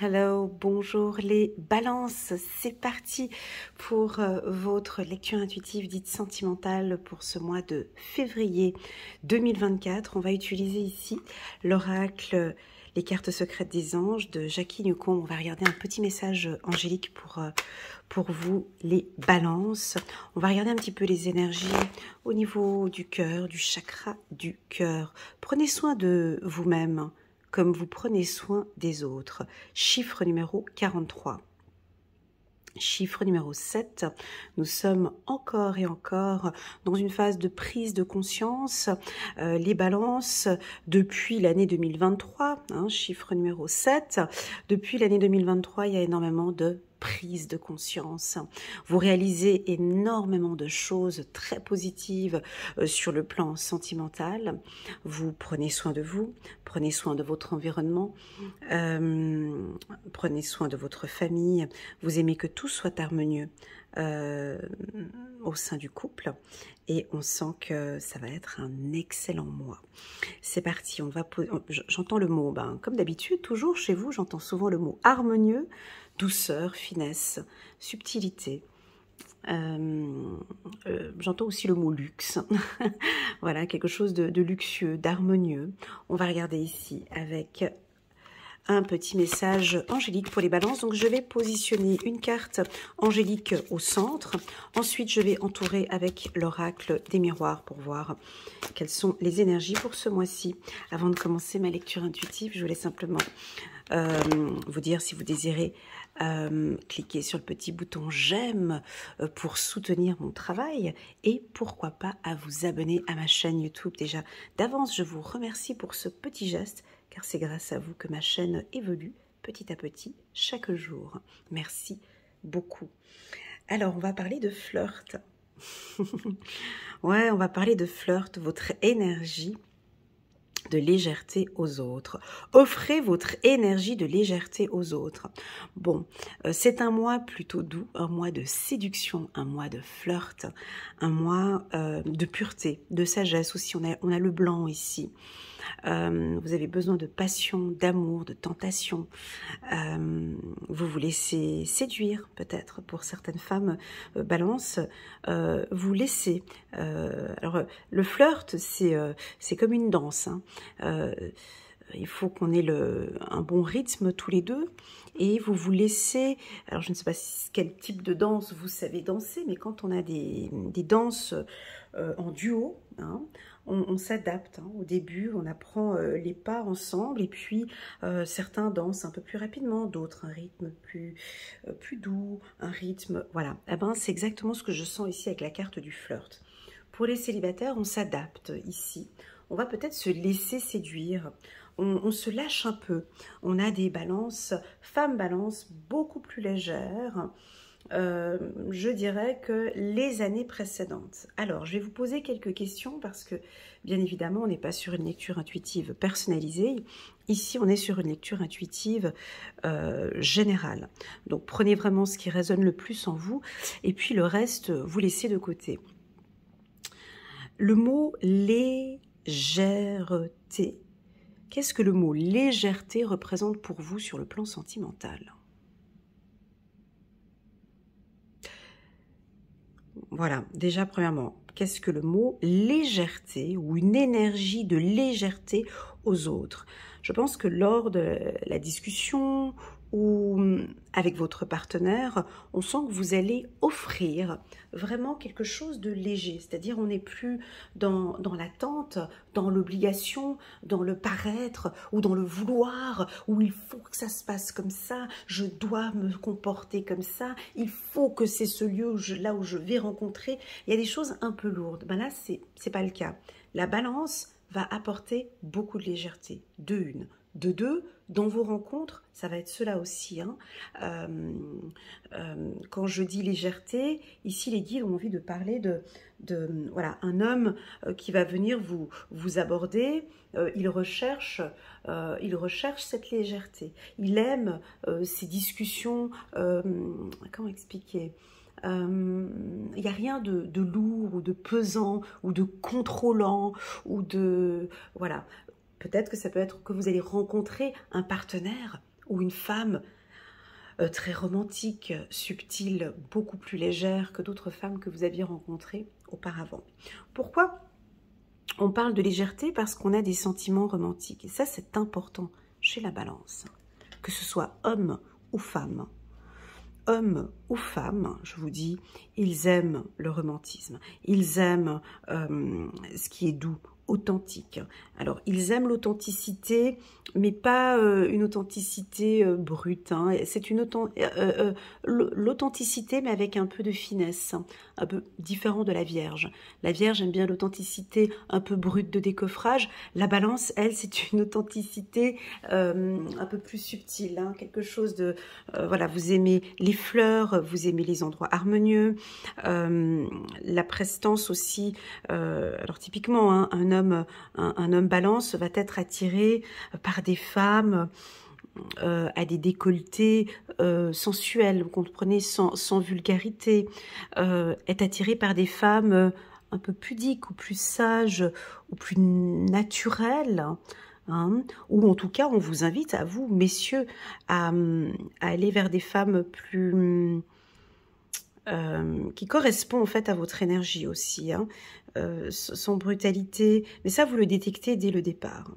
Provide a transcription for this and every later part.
Hello, bonjour les balances, c'est parti pour votre lecture intuitive dite sentimentale pour ce mois de février 2024. On va utiliser ici l'oracle Les cartes secrètes des anges de Jackie Newcomb. On va regarder un petit message angélique pour vous les balances. On va regarder un petit peu les énergies au niveau du cœur, du chakra du cœur. Prenez soin de vous-même comme vous prenez soin des autres. Chiffre numéro 43. Chiffre numéro 7, nous sommes encore et encore dans une phase de prise de conscience. Les balances, depuis l'année 2023, chiffre numéro 7, depuis l'année 2023, il y a énormément de prise de conscience. Vous réalisez énormément de choses très positives sur le plan sentimental. Vous prenez soin de vous, prenez soin de votre environnement, prenez soin de votre famille. Vous aimez que tout soit harmonieux au sein du couple et on sent que ça va être un excellent mois. C'est parti, j'entends le mot, comme d'habitude, toujours chez vous, j'entends souvent le mot harmonieux, douceur, finesse, subtilité. J'entends aussi le mot luxe. Voilà, quelque chose de luxueux, d'harmonieux. On va regarder ici avec un petit message angélique pour les balances. Donc je vais positionner une carte angélique au centre. Ensuite je vais entourer avec l'oracle des miroirs pour voir quelles sont les énergies pour ce mois-ci. Avant de commencer ma lecture intuitive, je voulais simplement vous dire si vous désirez cliquer sur le petit bouton j'aime pour soutenir mon travail et pourquoi pas à vous abonner à ma chaîne YouTube. Déjà d'avance je vous remercie pour ce petit geste car c'est grâce à vous que ma chaîne évolue petit à petit chaque jour. Merci beaucoup. Alors on va parler de flirt. Ouais, on va parler de flirt, votre énergie de légèreté aux autres. Offrez votre énergie de légèreté aux autres. Bon, c'est un mois plutôt doux, un mois de séduction, un mois de flirt, un mois de pureté, de sagesse aussi. On a le blanc ici. Vous avez besoin de passion, d'amour, de tentation. Vous vous laissez séduire peut-être pour certaines femmes balance. Vous laissez. Alors le flirt c'est comme une danse. Il faut qu'on ait un bon rythme tous les deux et vous vous laissez, alors je ne sais pas quel type de danse vous savez danser, mais quand on a des danses en duo, on s'adapte. Au début, on apprend les pas ensemble et puis certains dansent un peu plus rapidement, d'autres un rythme plus doux, un rythme, voilà. Eh ben, c'est exactement ce que je sens ici avec la carte du flirt. Pour les célibataires, on s'adapte ici. On va peut-être se laisser séduire. On se lâche un peu. On a des balances, femmes balances beaucoup plus légères, je dirais que les années précédentes. Alors, je vais vous poser quelques questions parce que, bien évidemment, on n'est pas sur une lecture intuitive personnalisée. Ici, on est sur une lecture intuitive générale. Donc, prenez vraiment ce qui résonne le plus en vous et puis le reste, vous laissez de côté. Le mot légèreté. Qu'est-ce que le mot légèreté représente pour vous sur le plan sentimental ? Voilà, déjà premièrement, qu'est-ce que le mot légèreté ou une énergie de légèreté aux autres? Je pense que lors de la discussion ou avec votre partenaire, on sent que vous allez offrir vraiment quelque chose de léger, c'est-à-dire on n'est plus dans l'attente, dans l'obligation, dans le paraître ou dans le vouloir, où il faut que ça se passe comme ça, je dois me comporter comme ça, il faut que c'est ce lieu là où je vais rencontrer, il y a des choses un peu lourdes. Ben là, c'est pas le cas. La balance va apporter beaucoup de légèreté, de une. De deux, dans vos rencontres, ça va être cela aussi. Quand je dis légèreté, ici les guides ont envie de parler de voilà, un homme qui va venir vous aborder, il recherche cette légèreté. Il aime ces discussions, comment expliquer ? Il n'y a rien de lourd ou de pesant ou de contrôlant ou de... Voilà. Peut-être que ça peut être que vous allez rencontrer un partenaire ou une femme très romantique, subtile, beaucoup plus légère que d'autres femmes que vous aviez rencontrées auparavant. Pourquoi on parle de légèreté? Parce qu'on a des sentiments romantiques. Et ça, c'est important chez la Balance. Que ce soit homme ou femme. Homme ou femme, je vous dis, ils aiment le romantisme. Ils aiment ce qui est doux, authentique. Alors, ils aiment l'authenticité, mais pas une authenticité brute. Hein. C'est une l'authenticité, mais avec un peu de finesse, un peu différent de la Vierge. La Vierge aime bien l'authenticité un peu brute de décoffrage. La Balance, elle, c'est une authenticité un peu plus subtile, hein, quelque chose de... voilà, vous aimez les fleurs, vous aimez les endroits harmonieux, la prestance aussi. Alors typiquement, hein, un homme Balance va être attiré par des femmes à des décolletés sensuels, vous comprenez, sans vulgarité, est attiré par des femmes un peu pudiques ou plus sages ou plus naturelles. Hein, ou en tout cas, on vous invite, à vous, messieurs, à aller vers des femmes plus... qui correspondent en fait à votre énergie aussi, hein, sans brutalité. Mais ça, vous le détectez dès le départ.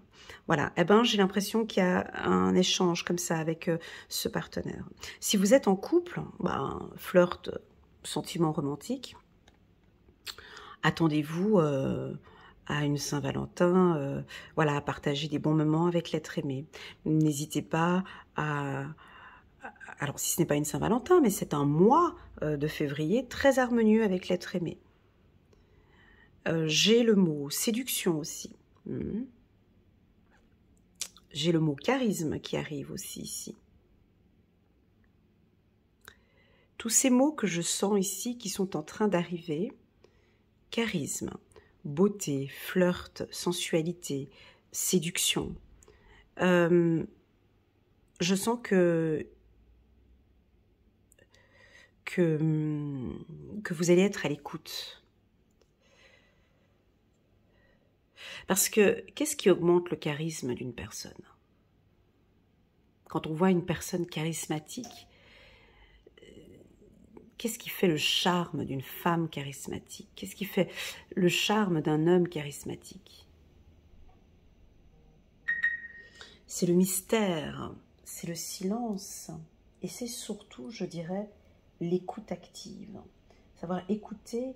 Voilà, eh ben, j'ai l'impression qu'il y a un échange comme ça avec ce partenaire. Si vous êtes en couple, ben, flirt, sentiment romantique, attendez-vous... à une Saint-Valentin, voilà, à partager des bons moments avec l'être aimé. N'hésitez pas à... Alors, si ce n'est pas une Saint-Valentin, mais c'est un mois de février très harmonieux avec l'être aimé. J'ai le mot séduction aussi. J'ai le mot charisme qui arrive aussi ici. Tous ces mots que je sens ici qui sont en train d'arriver, charisme, beauté, flirt, sensualité, séduction. Je sens que vous allez être à l'écoute. Parce que qu'est-ce qui augmente le charisme d'une personne? Quand on voit une personne charismatique, qu'est-ce qui fait le charme d'une femme charismatique? Qu'est-ce qui fait le charme d'un homme charismatique? C'est le mystère, c'est le silence, et c'est surtout, je dirais, l'écoute active. Savoir écouter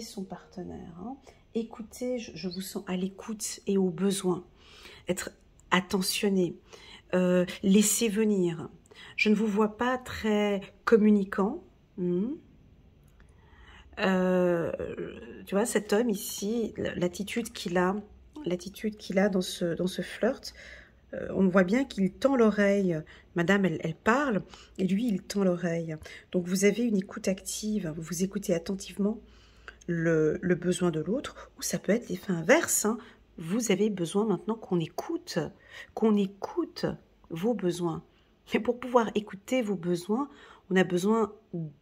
son partenaire. Hein. Écouter, je vous sens à l'écoute et au besoin. Être attentionné, laisser venir. Je ne vous vois pas très communicant. Tu vois, cet homme ici, l'attitude qu'il a dans ce flirt, on voit bien qu'il tend l'oreille. Madame, elle parle, et lui, il tend l'oreille. Donc, vous avez une écoute active. Vous écoutez attentivement le besoin de l'autre, ou ça peut être l'effet inverse. Hein. Vous avez besoin maintenant qu'on écoute vos besoins. Mais pour pouvoir écouter vos besoins, on a besoin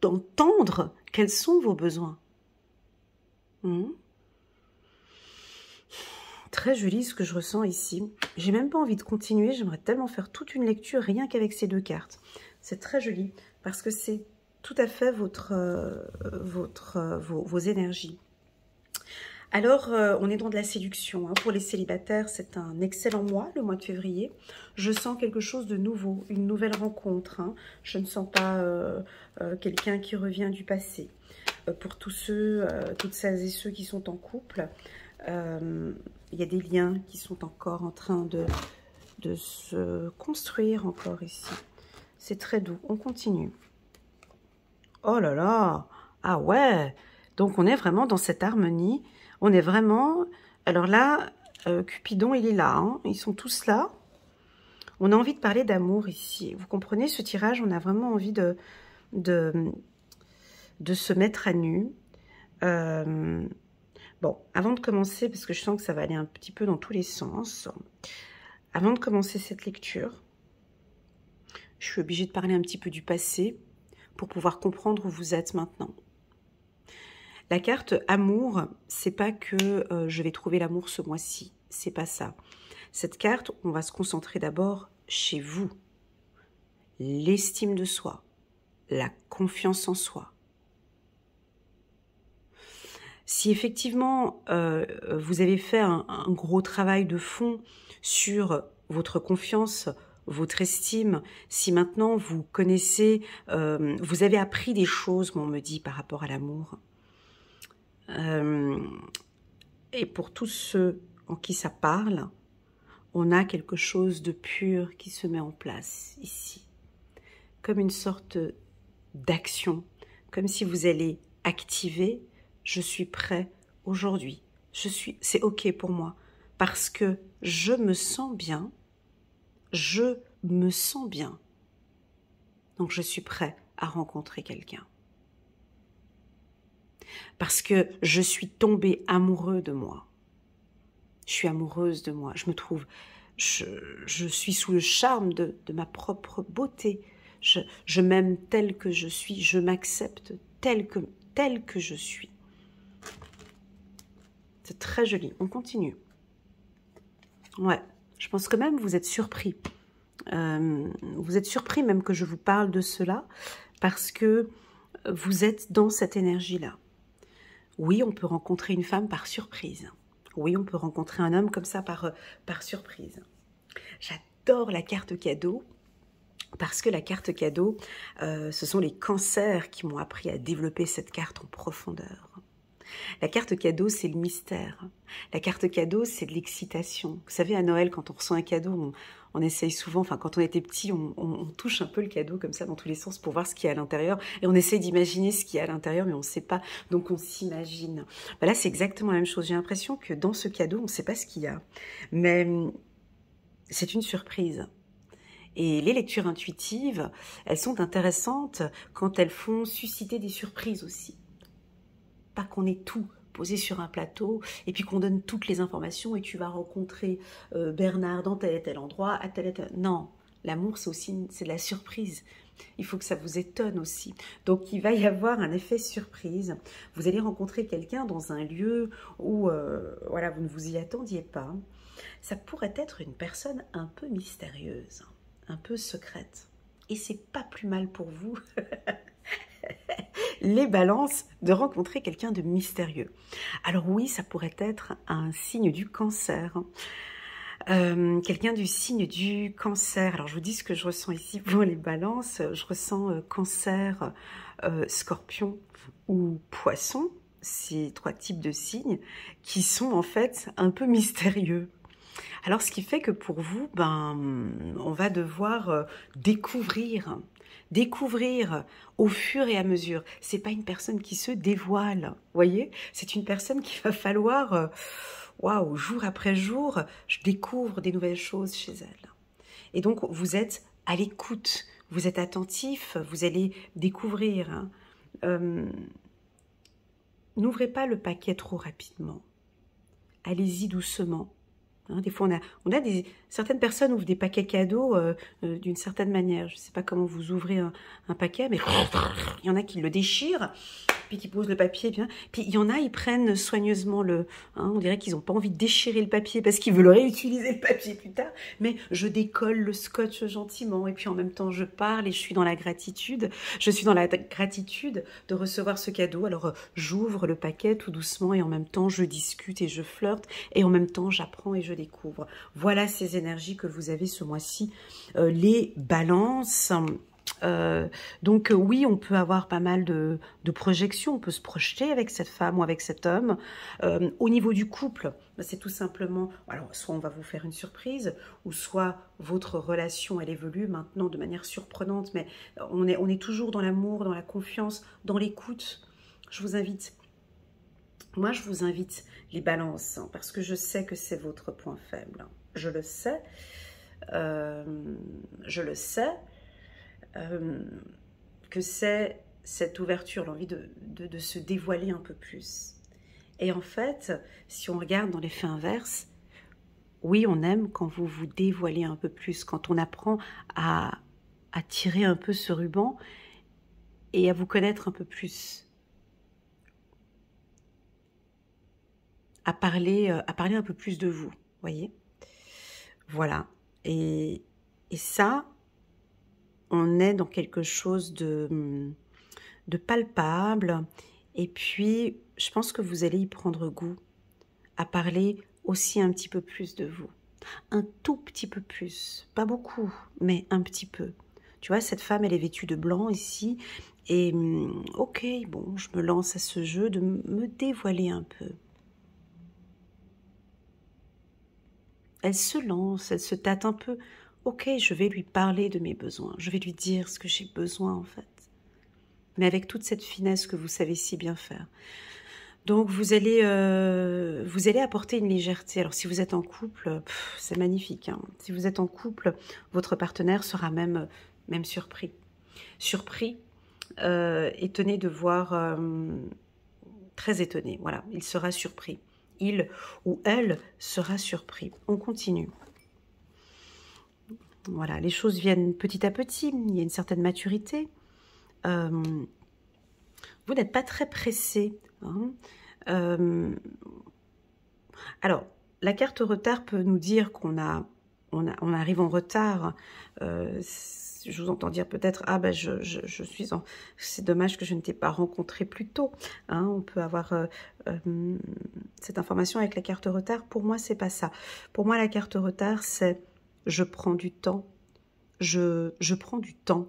d'entendre quels sont vos besoins. Très joli ce que je ressens ici. J'ai même pas envie de continuer, j'aimerais tellement faire toute une lecture rien qu'avec ces deux cartes. C'est très joli parce que c'est tout à fait vos énergies. Alors, on est dans de la séduction. Hein. Pour les célibataires, c'est un excellent mois, le mois de février. Je sens quelque chose de nouveau, une nouvelle rencontre. Hein. Je ne sens pas quelqu'un qui revient du passé. Pour tous ceux, toutes celles et ceux qui sont en couple, il y a des liens qui sont encore en train de se construire encore ici. C'est très doux. On continue. Oh là là! Ah ouais! Donc, on est vraiment dans cette harmonie. On est vraiment... Alors là, Cupidon, il est là. Hein. Ils sont tous là. On a envie de parler d'amour ici. Vous comprenez, ce tirage, on a vraiment envie de se mettre à nu. Bon, avant de commencer, parce que je sens que ça va aller un petit peu dans tous les sens, avant de commencer cette lecture, je suis obligée de parler un petit peu du passé pour pouvoir comprendre où vous êtes maintenant. La carte amour, c'est pas que je vais trouver l'amour ce mois-ci, c'est pas ça. Cette carte, on va se concentrer d'abord chez vous. l'estime de soi, la confiance en soi. Si effectivement vous avez fait un gros travail de fond sur votre confiance, votre estime, si maintenant vous connaissez, vous avez appris des choses, on me dit, par rapport à l'amour, et pour tous ceux en qui ça parle, on a quelque chose de pur qui se met en place ici, comme une sorte d'action, comme si vous allez activer « je suis prêt aujourd'hui, c'est ok pour moi, parce que je me sens bien, je me sens bien, donc je suis prêt à rencontrer quelqu'un. Parce que je suis tombée amoureux de moi, je suis amoureuse de moi, je me trouve, je suis sous le charme de ma propre beauté, je m'aime tel que je suis, je m'accepte tel que je suis. » C'est très joli. On continue. Ouais, je pense que même vous êtes surpris. Vous êtes surpris même que je vous parle de cela parce que vous êtes dans cette énergie-là. Oui, on peut rencontrer une femme par surprise. Oui, on peut rencontrer un homme comme ça par surprise. J'adore la carte cadeau. Parce que la carte cadeau, ce sont les cancers qui m'ont appris à développer cette carte en profondeur. La carte cadeau, c'est le mystère. La carte cadeau, c'est de l'excitation. Vous savez, à Noël, quand on reçoit un cadeau, on essaye souvent, enfin quand on était petit, on touche un peu le cadeau comme ça dans tous les sens pour voir ce qu'il y a à l'intérieur. Et on essaye d'imaginer ce qu'il y a à l'intérieur, mais on ne sait pas. Donc on s'imagine. Ben là, c'est exactement la même chose. J'ai l'impression que dans ce cadeau, on ne sait pas ce qu'il y a. Mais c'est une surprise. Et les lectures intuitives, elles sont intéressantes quand elles font susciter des surprises aussi. Pas qu'on ait tout posé sur un plateau et puis qu'on donne toutes les informations et tu vas rencontrer Bernard dans tel et tel endroit, à tel et tel... Non, l'amour c'est aussi c'est de la surprise. Il faut que ça vous étonne aussi. Donc il va y avoir un effet surprise. Vous allez rencontrer quelqu'un dans un lieu où voilà, vous ne vous y attendiez pas. Ça pourrait être une personne un peu mystérieuse, un peu secrète. Et c'est pas plus mal pour vous. Les balances, de rencontrer quelqu'un de mystérieux. Alors oui, ça pourrait être un signe du cancer. Quelqu'un du signe du cancer. Alors je vous dis ce que je ressens ici pour les balances. Je ressens cancer, scorpion ou poisson. Ces trois types de signes qui sont en fait un peu mystérieux. Alors ce qui fait que pour vous, on va devoir découvrir au fur et à mesure. C'est pas une personne qui se dévoile, voyez. C'est une personne qu'il va falloir, waouh, jour après jour, je découvre des nouvelles choses chez elle. Et donc vous êtes à l'écoute, vous êtes attentif, vous allez découvrir. N'ouvrez pas le paquet trop rapidement. Allez-y doucement. Hein, des fois, certaines personnes ouvrent des paquets cadeaux d'une certaine manière. Je ne sais pas comment vous ouvrez un paquet, mais il y en a qui le déchirent, puis qui posent le papier. Puis il y en a, ils prennent soigneusement on dirait qu'ils n'ont pas envie de déchirer le papier parce qu'ils veulent réutiliser le papier plus tard. Mais je décolle le scotch gentiment et puis en même temps, je parle et je suis dans la gratitude. Je suis dans la gratitude de recevoir ce cadeau. Alors, j'ouvre le paquet tout doucement et en même temps, je discute et je flirte et en même temps, j'apprends et je découvre. Voilà ces énergies que vous avez ce mois-ci. Les balances. Donc oui, on peut avoir pas mal de projections, on peut se projeter avec cette femme ou avec cet homme. Au niveau du couple, c'est tout simplement, alors soit on va vous faire une surprise, ou soit votre relation, elle évolue maintenant de manière surprenante, mais on est toujours dans l'amour, dans la confiance, dans l'écoute. Je vous invite, les balances, hein, parce que je sais que c'est votre point faible. Je le sais, que c'est cette ouverture, l'envie de se dévoiler un peu plus. Et en fait, si on regarde dans l'effet inverse, oui, on aime quand vous vous dévoilez un peu plus, quand on apprend à tirer un peu ce ruban et à vous connaître un peu plus, à parler un peu plus de vous, voyez. Voilà. Et ça, on est dans quelque chose de palpable. Et puis, je pense que vous allez y prendre goût à parler aussi un petit peu plus de vous. Un tout petit peu plus. Pas beaucoup, mais un petit peu. Tu vois, cette femme, elle est vêtue de blanc ici. Et ok, bon, je me lance à ce jeu de me dévoiler un peu. Elle se lance, elle se tâte un peu. Ok, je vais lui parler de mes besoins. Je vais lui dire ce que j'ai besoin, en fait. Mais avec toute cette finesse que vous savez si bien faire. Donc, vous allez apporter une légèreté. Alors, si vous êtes en couple, c'est magnifique, hein. Si vous êtes en couple, votre partenaire sera même surpris. Surpris, étonné de voir... très étonné, voilà. Il sera surpris. Il ou elle sera surpris. On continue. Voilà, les choses viennent petit à petit. Il y a une certaine maturité. Vous n'êtes pas très pressé, hein. Alors, la carte retard peut nous dire qu'on arrive en retard. Je vous entends dire peut-être, ah ben je suis en... C'est dommage que je ne t'ai pas rencontré plus tôt. Hein, on peut avoir cette information avec la carte retard. Pour moi, c'est pas ça. Pour moi, la carte retard, c'est je prends du temps. Je prends du temps.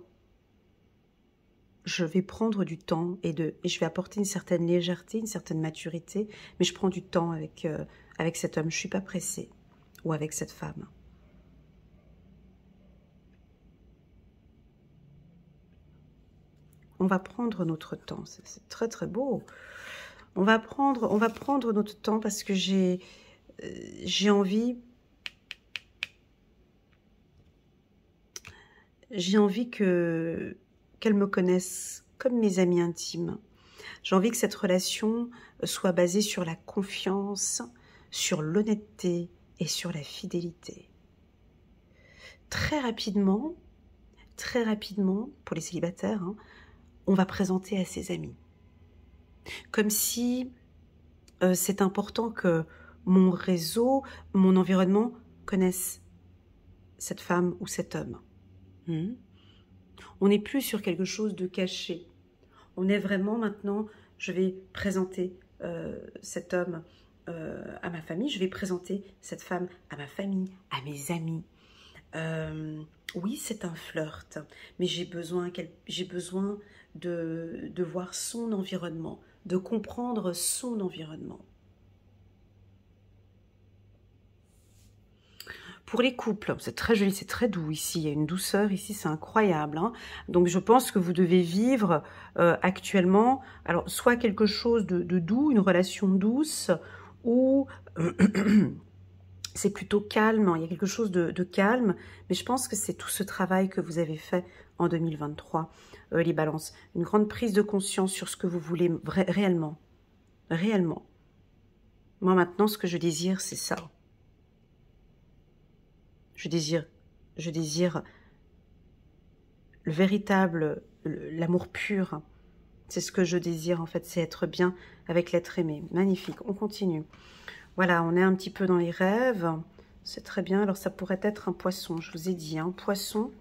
Je vais prendre du temps et je vais apporter une certaine légèreté, une certaine maturité, mais je prends du temps avec cet homme. Je ne suis pas pressée, ou avec cette femme. On va prendre notre temps, c'est très très beau. On va prendre notre temps parce que j'ai envie qu'elle me connaisse comme mes amis intimes. J'ai envie que cette relation soit basée sur la confiance, sur l'honnêteté et sur la fidélité. Très rapidement, pour les célibataires, hein, on va présenter à ses amis. Comme si c'est important que mon réseau, mon environnement connaissent cette femme ou cet homme. On n'est plus sur quelque chose de caché. On est vraiment maintenant, je vais présenter cet homme à ma famille, je vais présenter cette femme à ma famille, à mes amis. Oui, c'est un flirt, mais j'ai besoin de voir son environnement, de comprendre son environnement. Pour les couples, c'est très joli, c'est très doux ici, il y a une douceur ici, c'est incroyable, hein. Donc je pense que vous devez vivre actuellement, alors soit quelque chose de doux, une relation douce, ou c'est plutôt calme, il y a quelque chose de calme, mais je pense que c'est tout ce travail que vous avez fait en 2023, les balances. Une grande prise de conscience sur ce que vous voulez réellement. Réellement. Moi maintenant, ce que je désire, c'est ça. Je désire le véritable, l'amour pur. C'est ce que je désire en fait, c'est être bien avec l'être aimé. Magnifique, on continue. Voilà, on est un petit peu dans les rêves. C'est très bien. Alors, ça pourrait être un poisson, je vous ai dit. Hein, poisson,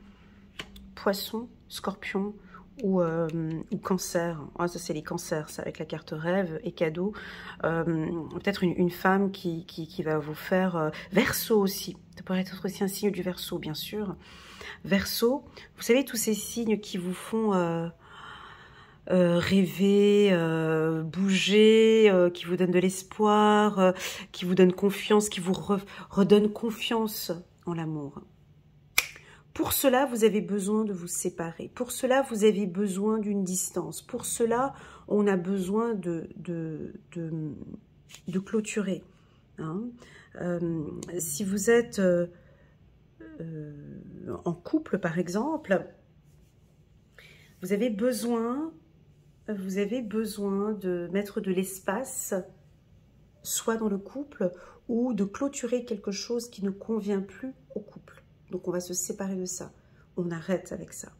scorpion ou cancer. Ah, ça, c'est les cancers, ça, avec la carte rêve et cadeau. Peut-être une femme qui va vous faire... Verseau aussi. Ça pourrait être aussi un signe du Verseau, bien sûr. Verseau, vous savez, tous ces signes qui vous font... rêver, bouger, qui vous donne de l'espoir, qui vous donne confiance, qui vous redonne confiance en l'amour. Pour cela, vous avez besoin de vous séparer. Pour cela, vous avez besoin d'une distance. Pour cela, on a besoin de clôturer. Hein. Si vous êtes en couple, par exemple, vous avez besoin de mettre de l'espace, soit dans le couple, ou de clôturer quelque chose qui ne convient plus au couple. Donc on va se séparer de ça. On arrête avec ça.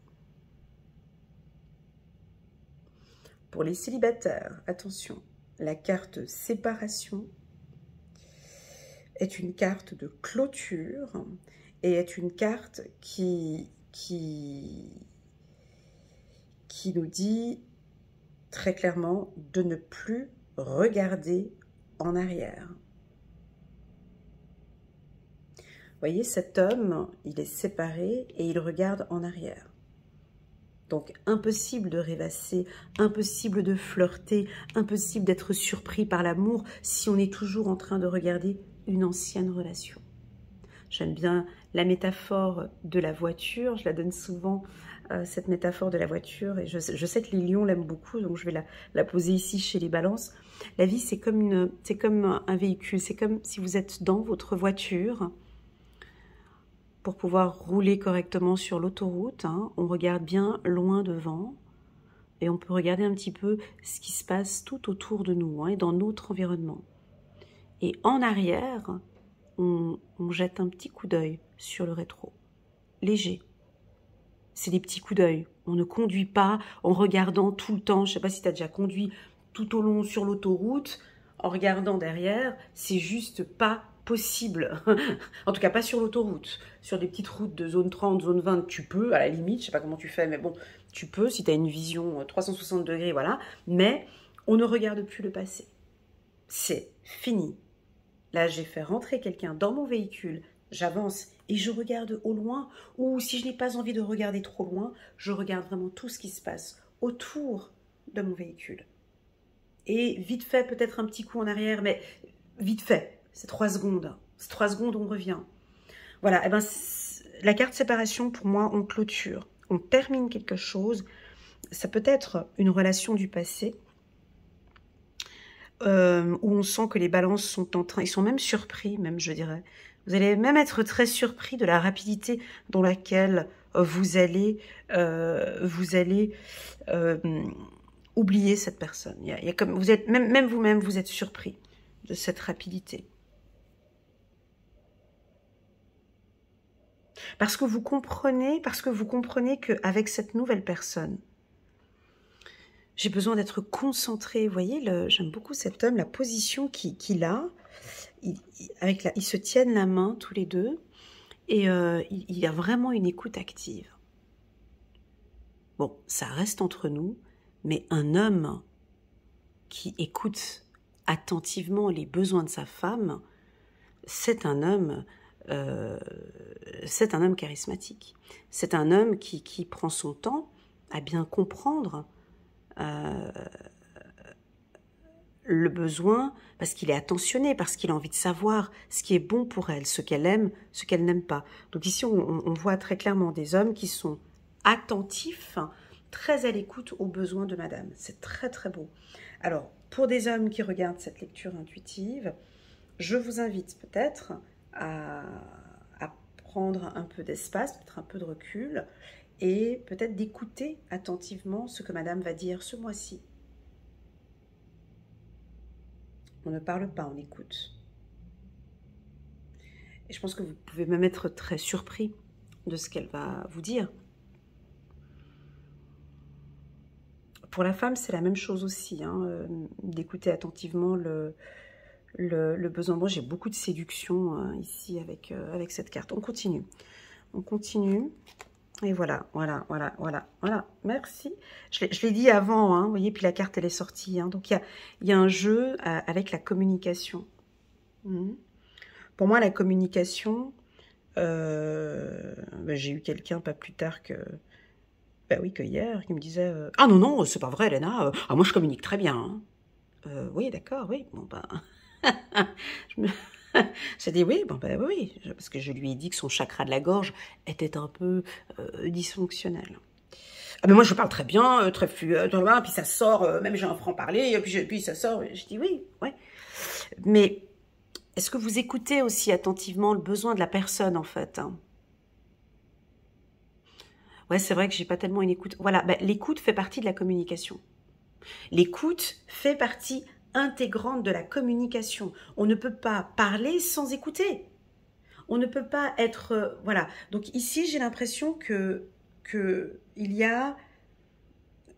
Pour les célibataires, attention, la carte séparation est une carte de clôture et est une carte qui qui nous dit très clairement de ne plus regarder en arrière. Vous voyez, cet homme, il est séparé et il regarde en arrière. Donc, impossible de rêvasser, impossible de flirter, impossible d'être surpris par l'amour si on est toujours en train de regarder une ancienne relation. J'aime bien la métaphore de la voiture, je la donne souvent, cette métaphore de la voiture, et je sais que les lions l'aiment beaucoup, donc je vais la poser ici chez les balances. La vie, c'est comme un véhicule, c'est comme si vous êtes dans votre voiture. Pour pouvoir rouler correctement sur l'autoroute, hein, on regarde bien loin devant et on peut regarder un petit peu ce qui se passe tout autour de nous, hein, et dans notre environnement. Et en arrière, on jette un petit coup d'œil sur le rétro, léger. C'est des petits coups d'œil. On ne conduit pas en regardant tout le temps. Je ne sais pas si tu as déjà conduit tout au long sur l'autoroute en regardant derrière. C'est juste pas possible. En tout cas, pas sur l'autoroute. Sur des petites routes de zone 30, zone 20, tu peux, à la limite. Je sais pas comment tu fais, mais bon, tu peux si tu as une vision 360 degrés, voilà. Mais on ne regarde plus le passé. C'est fini. Là, j'ai fait rentrer quelqu'un dans mon véhicule, j'avance et je regarde au loin, ou si je n'ai pas envie de regarder trop loin, je regarde vraiment tout ce qui se passe autour de mon véhicule. Et vite fait, peut-être un petit coup en arrière, mais vite fait, c'est 3 secondes. C'est 3 secondes, on revient. Voilà, et ben, la carte séparation, pour moi, on clôture. On termine quelque chose. Ça peut être une relation du passé, où on sent que les balances sont en train, ils sont même surpris, même je dirais. Vous allez même être très surpris de la rapidité dans laquelle vous allez oublier cette personne. Il y a comme vous êtes même vous-même, vous êtes surpris de cette rapidité. Parce que vous comprenez qu'avec cette nouvelle personne, j'ai besoin d'être concentrée. Vous voyez, j'aime beaucoup cet homme, la position qu'il a. Ils se tiennent la main tous les deux et il y a vraiment une écoute active. Bon, ça reste entre nous, mais un homme qui écoute attentivement les besoins de sa femme, c'est un homme charismatique. C'est un homme qui prend son temps à bien comprendre le besoin, parce qu'il est attentionné, parce qu'il a envie de savoir ce qui est bon pour elle, ce qu'elle aime, ce qu'elle n'aime pas. Donc ici, on voit très clairement des hommes qui sont attentifs, très à l'écoute aux besoins de madame. C'est très très beau. Alors, pour des hommes qui regardent cette lecture intuitive, je vous invite peut-être à prendre un peu d'espace, peut-être un peu de recul, et peut-être d'écouter attentivement ce que madame va dire ce mois-ci. On ne parle pas, on écoute. Et je pense que vous pouvez même être très surpris de ce qu'elle va vous dire. Pour la femme, c'est la même chose aussi, hein, d'écouter attentivement le besoin. Moi, j'ai beaucoup de séduction ici avec cette carte. On continue. On continue. Et voilà. Merci. Je l'ai dit avant, hein, vous voyez, puis la carte, elle est sortie. Hein, donc, il y a un jeu avec la communication. Pour moi, la communication, j'ai eu quelqu'un pas plus tard que... que hier, qui me disait « Ah non, c'est pas vrai, Léna. Moi, je communique très bien. Hein. » Oui, d'accord, oui. Bon, j'ai dit oui, oui, parce que je lui ai dit que son chakra de la gorge était un peu dysfonctionnel. Ah, mais moi, je parle très bien, très fluide, puis ça sort, même j'ai un franc-parler, puis ça sort. Je dis oui, ouais. Mais est-ce que vous écoutez aussi attentivement le besoin de la personne, en fait, hein? Ouais, c'est vrai que j'ai pas tellement une écoute. Voilà, l'écoute fait partie de la communication. L'écoute fait partie intégrante de la communication. On ne peut pas parler sans écouter. On ne peut pas être... voilà. Donc ici, j'ai l'impression que il y a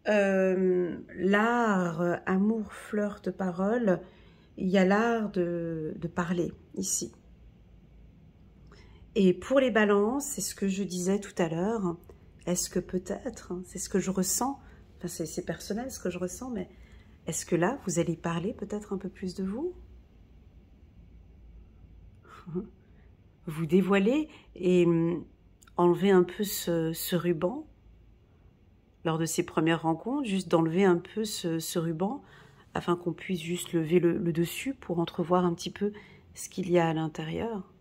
l'art, amour, flirt, parole. Il y a l'art de parler ici. Et pour les balances, c'est ce que je disais tout à l'heure, est-ce que peut-être, c'est ce que je ressens, enfin c'est personnel ce que je ressens, mais est-ce que là, vous allez parler peut-être un peu plus de vous? Vous dévoiler et enlever un peu ce ruban lors de ces premières rencontres, juste d'enlever un peu ce ruban afin qu'on puisse juste lever le dessus pour entrevoir un petit peu ce qu'il y a à l'intérieur.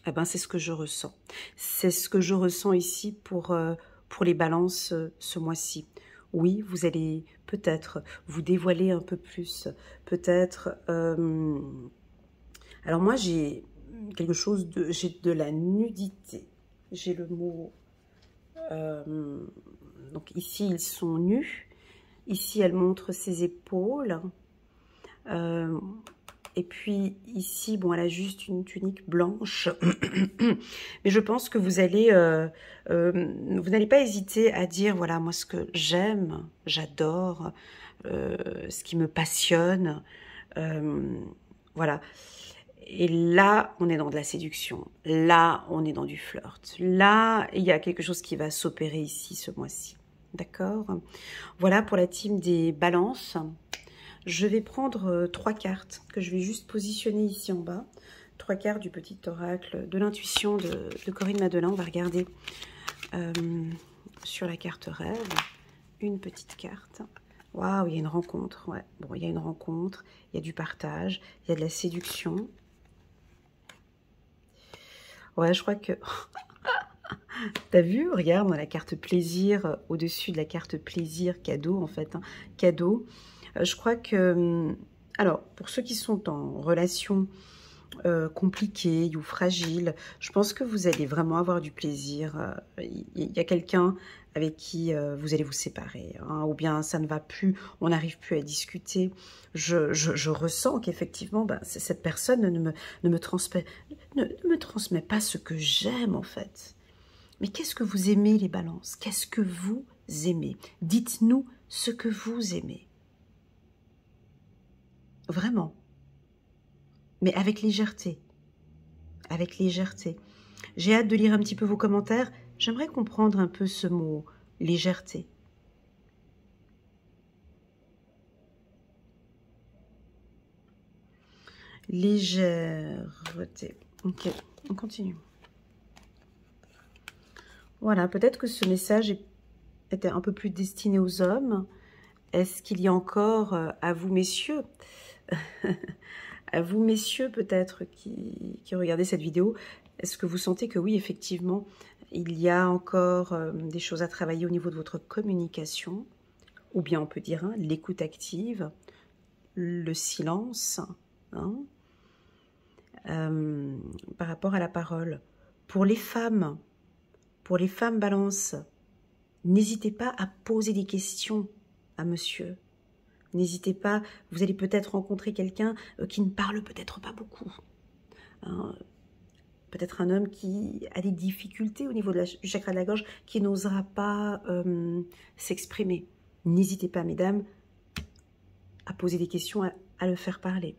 Eh ben, c'est ce que je ressens. C'est ce que je ressens ici pour les balances ce mois-ci. Oui, vous allez peut-être vous dévoiler un peu plus. Peut-être... Alors moi, j'ai quelque chose de... J'ai de la nudité. J'ai le mot... donc ici, ils sont nus. Ici, elle montre ses épaules. Et puis ici, bon, elle a juste une tunique blanche. Mais je pense que vous allez, vous n'allez pas hésiter à dire, voilà, moi ce que j'aime, j'adore, ce qui me passionne, voilà. Et là, on est dans de la séduction. Là, on est dans du flirt. Là, il y a quelque chose qui va s'opérer ici ce mois-ci. D'accord? Voilà pour la team des balances. Je vais prendre 3 cartes que je vais juste positionner ici en bas. 3 cartes du petit oracle de l'intuition de Corinne Madelin. On va regarder sur la carte rêve. Une petite carte. Waouh, il y a une rencontre. Ouais. Bon, il y a une rencontre, il y a du partage, il y a de la séduction. Ouais, je crois que... T'as vu? Regarde, la carte plaisir, au-dessus de la carte plaisir, cadeau en fait. Hein, cadeau. Je crois que... Alors, pour ceux qui sont en relation compliquée ou fragile, je pense que vous allez vraiment avoir du plaisir. Il y a quelqu'un avec qui vous allez vous séparer, hein, ou bien ça ne va plus, on n'arrive plus à discuter. Je ressens qu'effectivement, ben, cette personne ne me transmet pas ce que j'aime en fait. Mais qu'est-ce que vous aimez les balances? Qu'est-ce que vous aimez? Dites-nous ce que vous aimez. Vraiment. Mais avec légèreté. Avec légèreté. J'ai hâte de lire un petit peu vos commentaires. J'aimerais comprendre un peu ce mot, légèreté. Légèreté. Ok, on continue. Voilà, peut-être que ce message était un peu plus destiné aux hommes. Est-ce qu'il y a encore, à vous messieurs, à vous messieurs peut-être qui regardez cette vidéo, est-ce que vous sentez que oui, effectivement, il y a encore des choses à travailler au niveau de votre communication, ou bien on peut dire hein, l'écoute active, le silence, hein, par rapport à la parole. Pour les femmes balance, n'hésitez pas à poser des questions à monsieur. N'hésitez pas, vous allez peut-être rencontrer quelqu'un qui ne parle peut-être pas beaucoup. Hein, peut-être un homme qui a des difficultés au niveau du chakra de la gorge, qui n'osera pas s'exprimer. N'hésitez pas, mesdames, à poser des questions, à le faire parler.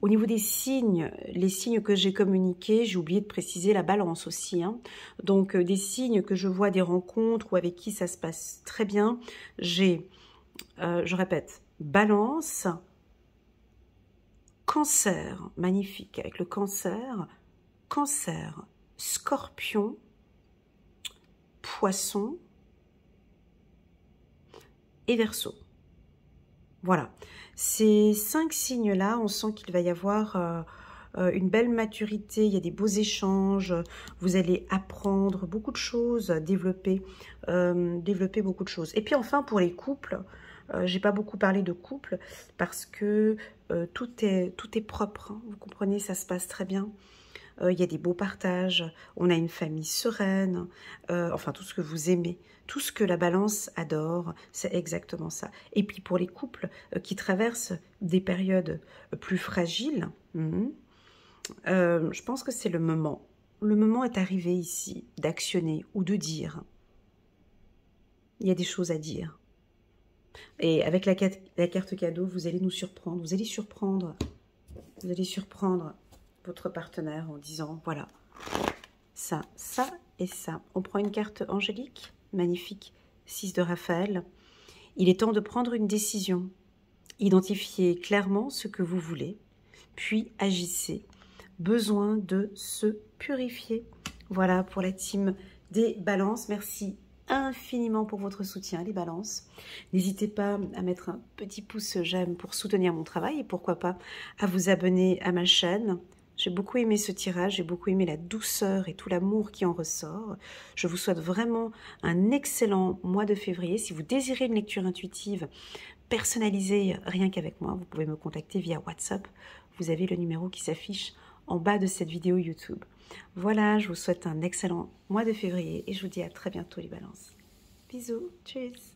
Au niveau des signes, les signes que j'ai communiqués, j'ai oublié de préciser la balance aussi. Hein. Donc, des signes que je vois, des rencontres ou avec qui ça se passe très bien. J'ai, je répète, balance, cancer, magnifique, avec le cancer, scorpion, poisson et verseau. Voilà, ces 5 signes-là, on sent qu'il va y avoir une belle maturité, il y a des beaux échanges, vous allez apprendre beaucoup de choses, développer beaucoup de choses. Et puis enfin, pour les couples, j'ai pas beaucoup parlé de couple parce que tout est propre, hein, vous comprenez, ça se passe très bien. Il y a des beaux partages, on a une famille sereine, enfin tout ce que vous aimez, tout ce que la balance adore, c'est exactement ça. Et puis pour les couples qui traversent des périodes plus fragiles, je pense que c'est le moment. Le moment est arrivé ici d'actionner ou de dire. Il y a des choses à dire. Et avec la carte cadeau, vous allez nous surprendre. Vous allez surprendre votre partenaire en disant, voilà, ça et ça. On prend une carte angélique, magnifique, 6 de Raphaël. Il est temps de prendre une décision. Identifiez clairement ce que vous voulez, puis agissez. Besoin de se purifier. Voilà pour la team des balances. Merci infiniment pour votre soutien, les balances. N'hésitez pas à mettre un petit pouce j'aime pour soutenir mon travail et pourquoi pas à vous abonner à ma chaîne. J'ai beaucoup aimé ce tirage, j'ai beaucoup aimé la douceur et tout l'amour qui en ressort. Je vous souhaite vraiment un excellent mois de février. Si vous désirez une lecture intuitive personnalisée rien qu'avec moi, vous pouvez me contacter via WhatsApp. Vous avez le numéro qui s'affiche en bas de cette vidéo YouTube. Voilà, je vous souhaite un excellent mois de février et je vous dis à très bientôt les balances. Bisous, tchuss.